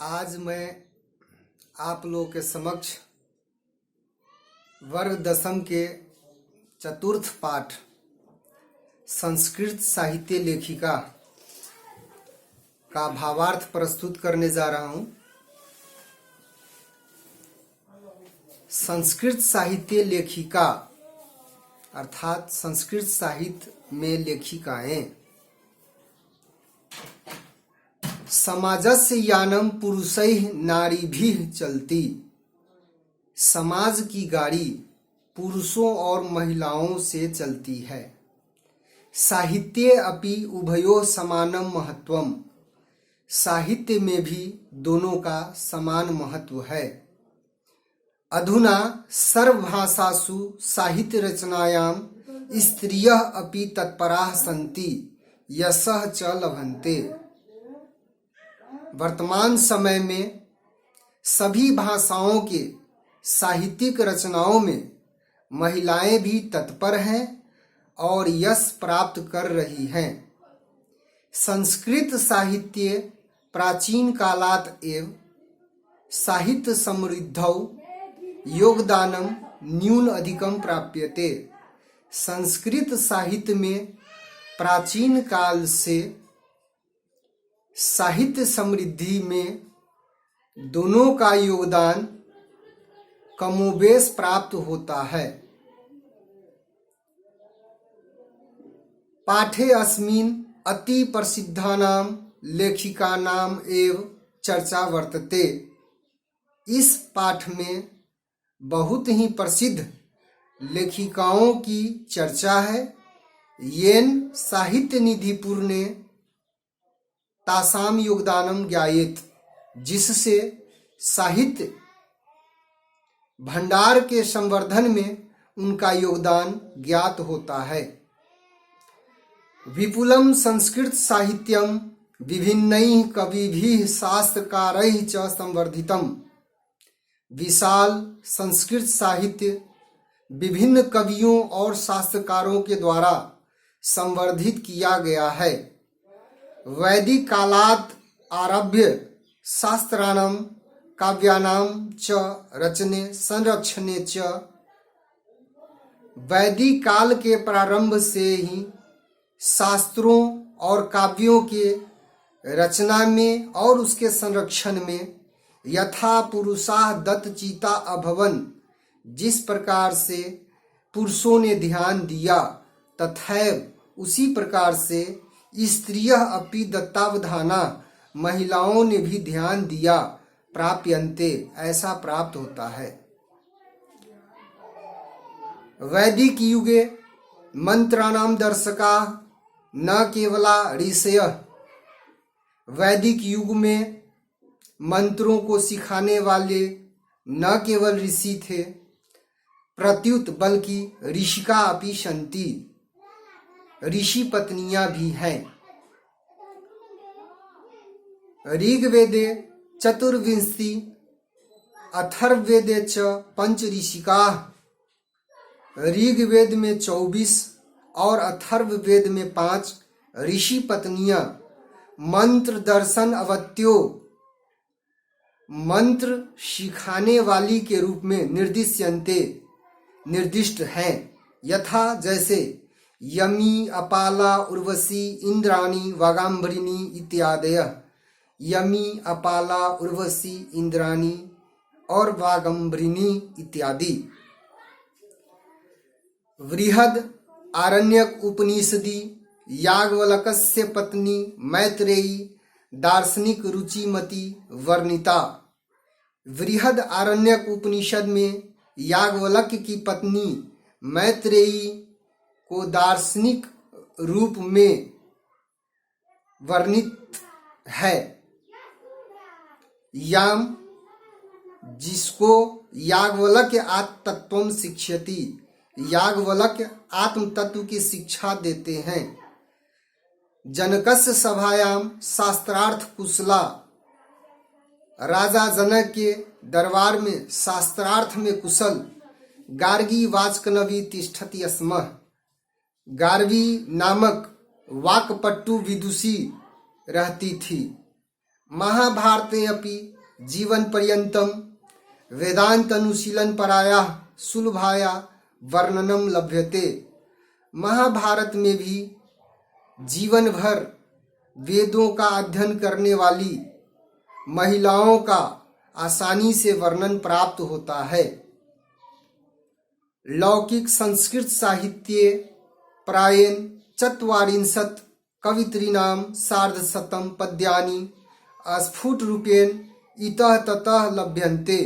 आज मैं आप लोगों के समक्ष वर्ग दशम के चतुर्थ पाठ संस्कृत साहित्य लेखिका का भावार्थ प्रस्तुत करने जा रहा हूं। संस्कृत साहित्य लेखिका अर्थात संस्कृत साहित्य में लेखिकाएं। समाजस्य यानम पुरुषैः नारीभिः चलती। समाज की गाड़ी पुरुषों और महिलाओं से चलती है। साहित्ये अपि उभयोः समानम महत्वम। साहित्य में भी दोनों का समान महत्व है। अधुना सर्वभाषासु साहित्य रचनायां स्त्रियः अपि तत्पराः सन्ति यशः च लभन्ते। वर्तमान समय में सभी भाषाओं के साहित्यिक रचनाओं में महिलाएं भी तत्पर हैं और यश प्राप्त कर रही हैं। संस्कृत साहित्य प्राचीन कालात् एव साहित्य समृद्धौ योगदानम न्यून अधिकम प्राप्यते। संस्कृत साहित्य में प्राचीन काल से साहित्य समृद्धि में दोनों का योगदान कमोबेश प्राप्त होता है। पाठे अस्मिन् अति प्रसिद्धानां लेखिकानां एव चर्चा वर्तते। इस पाठ में बहुत ही प्रसिद्ध लेखिकाओं की चर्चा है। येन साहित्य निधिपूर्णे तासाम योगदानम ज्ञायेत, जिससे साहित्य भंडार के संवर्धन में उनका योगदान ज्ञात होता है। विपुलम संस्कृत साहित्यम विभिन्नैः कविभिः शास्त्रकारैः च संवर्धितम। विशाल संस्कृत साहित्य विभिन्न कवियों और शास्त्रकारों के द्वारा संवर्धित किया गया है। वैदिक कालात् आरभ्य शास्त्राणां काव्यानां च रचने संरक्षणे च। वैदिक काल के प्रारंभ से ही शास्त्रों और काव्यों के रचना में और उसके संरक्षण में यथा पुरुषाः दत्तचिता अभवन, जिस प्रकार से पुरुषों ने ध्यान दिया तथैव उसी प्रकार से स्त्रियः अपि दत्तावधाना, महिलाओं ने भी ध्यान दिया प्राप्यन्ते, ऐसा प्राप्त होता है। वैदिक युगे मंत्राणां दर्शकाः न केवला ऋषयः। वैदिक युग में मंत्रों को सिखाने वाले न केवल ऋषि थे, प्रत्युत बल्कि ऋषिका अपि सन्ति, ऋषि पत्नियां भी हैं। ऋग्वेदे चतुर्विंशति, अथर्ववेदे च पंच ऋषिकाः। ऋग्वेद में 24 और अथर्ववेद में 5 ऋषि पत्नियां मंत्र दर्शन अवत्यो, मंत्र सिखाने वाली के रूप में निर्दिश्यन्ते, निर्दिष्ट हैं। यथा जैसे यमी, अपाला, उर्वशी, इंद्राणी, वागाम्भरिणी इत्यादयः। यमी, अपाला, उर्वशी, इंद्राणी और वागम्भरिणी इत्यादि। बृहद आरण्यक उपनिषदि याज्ञवल्क्यस्य पत्नी मैत्रेयी दार्शनिक रुचिमती वर्णिता। बृहद आरण्यक उपनिषद में याज्ञवल्क्य की पत्नी मैत्रेयी को दार्शनिक रूप में वर्णित है। याम, जिसको याज्ञवल्क्य आत्म तत्वम शिक्षयति, याज्ञवल्क्य आत्म तत्व की शिक्षा देते हैं। जनकस्य सभायां शास्त्रार्थ कुशला, राजा जनक के दरबार में शास्त्रार्थ में कुशल गार्गी वाचकनवी तिष्ठति स्म। गार्गी नामक वाकपट्टु विदुषी रहती थी। महाभारते अपि जीवन पर्यंतम वेदांत अनुशीलन पराया सुलभाया वर्णनम लभ्यते। महाभारत में भी जीवन भर वेदों का अध्ययन करने वाली महिलाओं का आसानी से वर्णन प्राप्त होता है। लौकिक संस्कृत साहित्ये प्रायेण चत्वारिंशत् कवित्रीणां सार्धशतं पद्यानि स्फुटरूपेण इतः ततः लभ्यन्ते।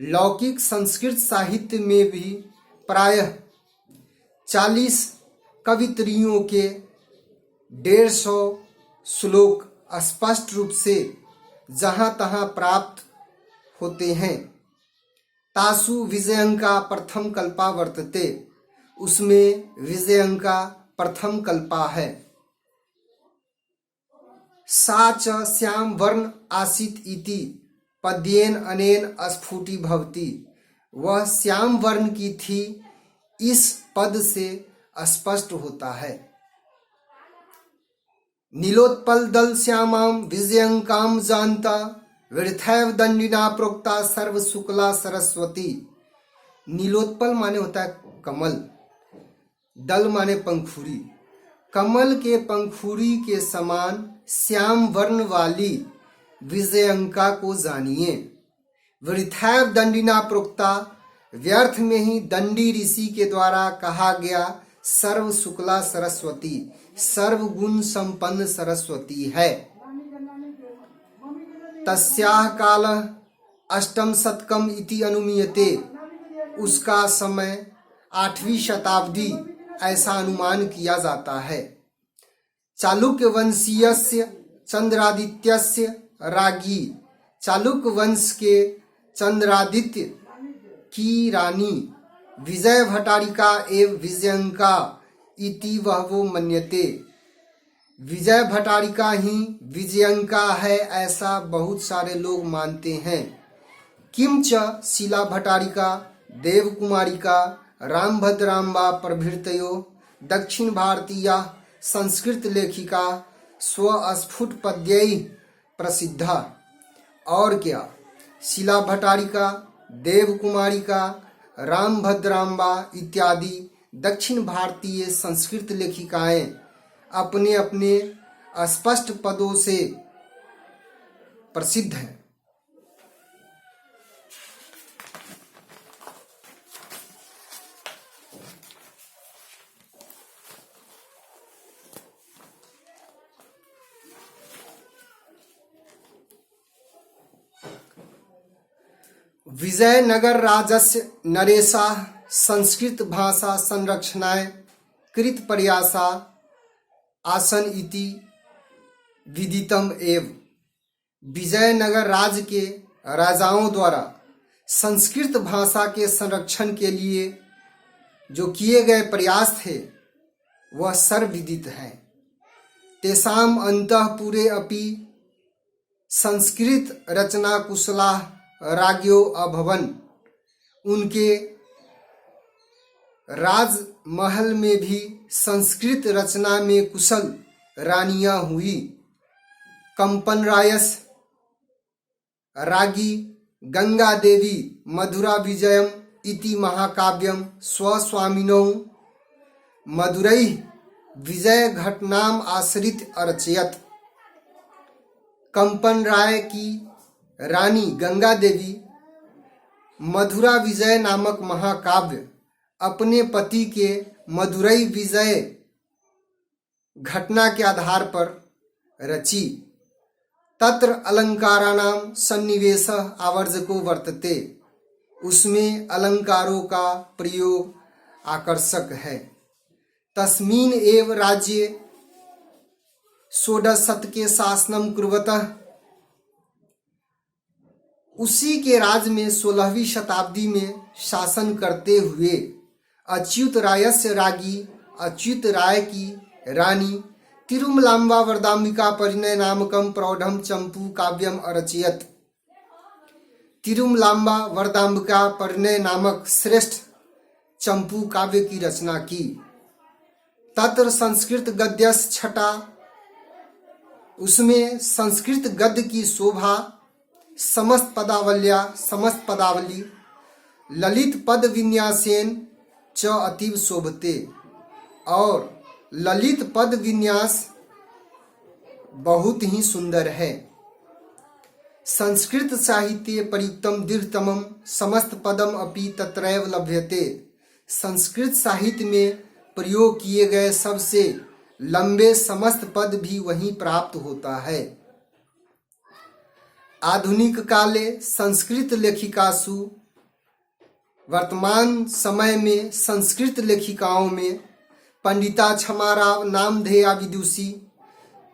लौकिक संस्कृत साहित्य में भी प्रायः 40 कवित्रियों के 150 श्लोक स्पष्ट रूप से जहाँ तहाँ प्राप्त होते हैं। तासु विजयंका प्रथम कल्पा वर्तते, उसमें विजयंका प्रथम कल्पा है। सा च श्याम वर्ण आसीत इति पद्येन अनेन स्फुटी भवति, वह श्याम वर्ण की थी, इस पद से स्पष्ट होता है। नीलोत्पल दल श्यामाम विजयंकाम जानता वृथैव दंडिना प्रोक्ता सर्व शुक्ला सरस्वती। नीलोत्पल माने होता है कमल, दल माने पंखुड़ी। कमल के पंखुड़ी के समान श्याम वर्ण वाली विजयंका को जानिए। वृथैव दंडिना प्रोक्ता, व्यर्थ में ही दंडी ऋषि के द्वारा कहा गया सर्व शुक्ला सरस्वती, सर्वगुण संपन्न सरस्वती है। तस्याह कालः अष्टम शतकम इति अनुमीयते, उसका समय 8वीं शताब्दी ऐसा अनुमान किया जाता है। चालुक्य वंशीयस्य चंद्रादित्यस्य रागी, चालुक्य वंश के चंद्रादित्य की रानी विजय भटारिका एवं विजयंका इति वह वो मन्यते। विजय भटारिका ही विजयंका है ऐसा बहुत सारे लोग मानते हैं। किंच शिला भटारिका, देवकुमारिका, रामभद्राम्बा प्रभृतयो दक्षिण भारतीय संस्कृत लेखिका स्वस्फुट पद्यै प्रसिद्धा। और क्या, शिला भटारिका, देवकुमारिका, रामभद्राम्बा इत्यादि दक्षिण भारतीय संस्कृत लेखिकाएं अपने अपने अस्पष्ट पदों से प्रसिद्ध हैं। विजयनगर राजस्य नरेशा संस्कृत भाषा संरक्षणाय कृत प्रयासा आसन इति विदितम एव। विजयनगर राज्य के राजाओं द्वारा संस्कृत भाषा के संरक्षण के लिए जो किए गए प्रयास थे वह सर्वविदित हैं। तेषाम अंतःपुरे अपि संस्कृत रचना कुशला राज्ञो अभवन, उनके राजमहल में भी संस्कृत रचना में कुशल रानियां हुई। कंपनरायस रागी गंगा देवी मधुरा विजयम इति महाकाव्यम स्वस्वामिनौ मधुरै विजय घटनाम आश्रित अरचयत। कंपन राय की रानी गंगा देवी मधुरा विजय नामक महाकाव्य अपने पति के मदुरई विजय घटना के आधार पर रची। तत्र अलंकाराणाम सन्निवेश आवर्जको वर्तते, उसमें अलंकारों का प्रयोग आकर्षक है। तस्मिन् एव राज्ये षोडश शतके शासनम कुर्वतः, उसी के राज में 16वीं शताब्दी में शासन करते हुए अच्युत रायस्य रागी अच्युत राय की रानी तिरुमलांबा वरदाम्बिका परिणय नामकम प्रौढ़म चंपू काव्यम अरचयत। तिरुमलांबा वरदाम्बिका परिणय नामक श्रेष्ठ चंपू काव्य की रचना की। तत्र संस्कृत गद्यस छटा उसमें संस्कृत गद्य की शोभा, समस्त पदावली ललित पद विन्यासेन च अतीव शोभते, और ललित पद विन्यास बहुत ही सुंदर है। संस्कृत साहित्ये प्रयुक्तम दीर्घतमम समस्त पदम अपि तत्रैव लभ्यते। संस्कृत साहित्य में प्रयोग किए गए सबसे लंबे समस्त पद भी वहीं प्राप्त होता है। आधुनिक काले संस्कृत लेखिकासु, वर्तमान समय में संस्कृत लेखिकाओं में पंडिता क्षमाराव नामधेया विदुषी,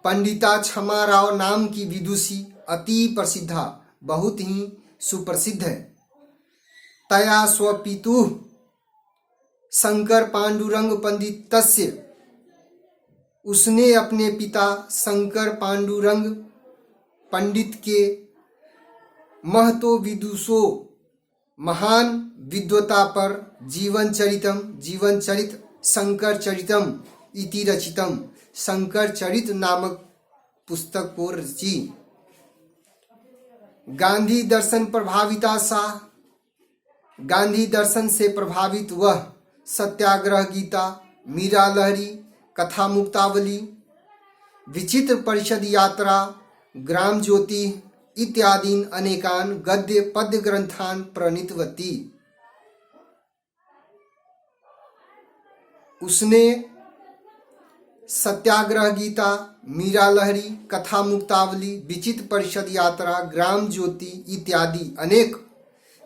पंडिता क्षमाराव नाम की विदुषी अति प्रसिद्धा, बहुत ही सुप्रसिद्ध है। तया स्वपितुः शंकर पांडुरंग पंडितस्य, उसने अपने पिता शंकर पांडुरंग पंडित के महतो विदुषो महान विद्वता पर जीवन चरित शंकर चरितम इति रचितम, शंकर चरित नामक पुस्तक को रची। गांधी दर्शन प्रभाविता सा, गांधी दर्शन से प्रभावित वह सत्याग्रह गीता, मीरा लहरी, कथा मुक्तावली, विचित्र परिषद यात्रा, ग्राम ज्योति इत्यादि अनेकान गद्य पद्य ग्रंथान प्रणीतवती। उसने सत्याग्रह गीता, मीरा लहरी, कथा मुक्तावली, विचित्र परिषद यात्रा, ग्राम ज्योति इत्यादि अनेक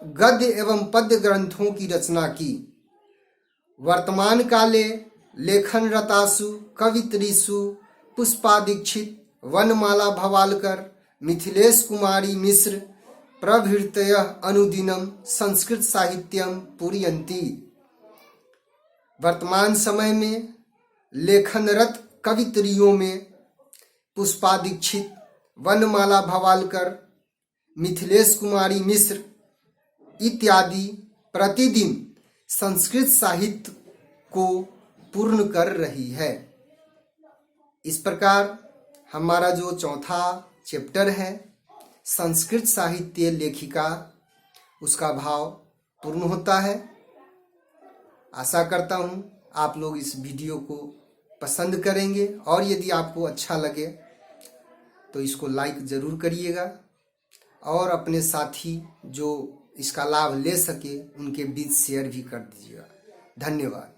गद्य एवं पद्य ग्रंथों की रचना की। वर्तमान काले लेखन रतासु कवित्रीसु पुष्पा दीक्षित, वनमाला भवालकर, मिथिलेश कुमारी मिश्र प्रभृतयः अनुदिनं संस्कृत साहित्यम पूरयन्ति। वर्तमान समय में लेखनरत कवित्रियों में पुष्पा दीक्षित, वनमाला भवालकर, मिथिलेश कुमारी मिश्र इत्यादि प्रतिदिन संस्कृत साहित्य को पूर्ण कर रही है। इस प्रकार हमारा जो चौथा चैप्टर है संस्कृत साहित्य लेखिका, उसका भाव पूर्ण होता है। आशा करता हूँ आप लोग इस वीडियो को पसंद करेंगे, और यदि आपको अच्छा लगे तो इसको लाइक ज़रूर करिएगा, और अपने साथी जो इसका लाभ ले सके उनके बीच शेयर भी कर दीजिएगा। धन्यवाद।